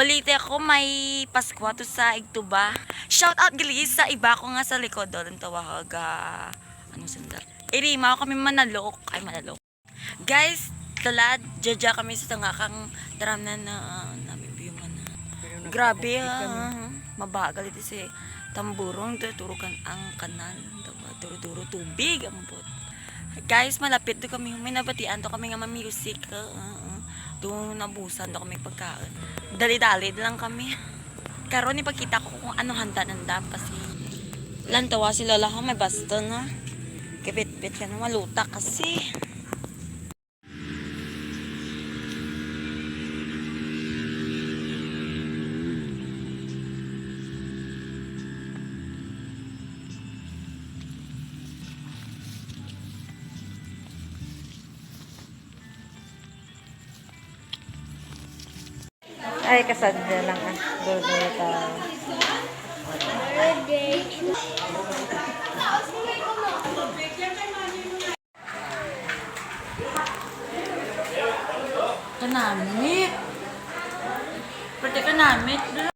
Balite ako may Paskwa to sa Igtuba. Shout out gali sa iba ko nga sa likod doon tawag ano sandal. Irima kami manalok ay manalok. Guys, talad jaja kami sa tangakang taramnan na nabibiyuman na. Grabe mabagal ito si tamburong tuturukan ang kanal. Turo-turo tubig ang bot. Guys, malapit do kami. May nabatian do kami nga ma-music. Doon nabusan do kami pagkaon. Dali-dali lang kami. Karon ipakita ko kung anong handa-handa kasi lantawa si Lola ko may baston ha. Kipit-pit ka na maluta kasi. Ay, kasadya lang ah. Birthday tayo. Kanamit. Pwede kanamit.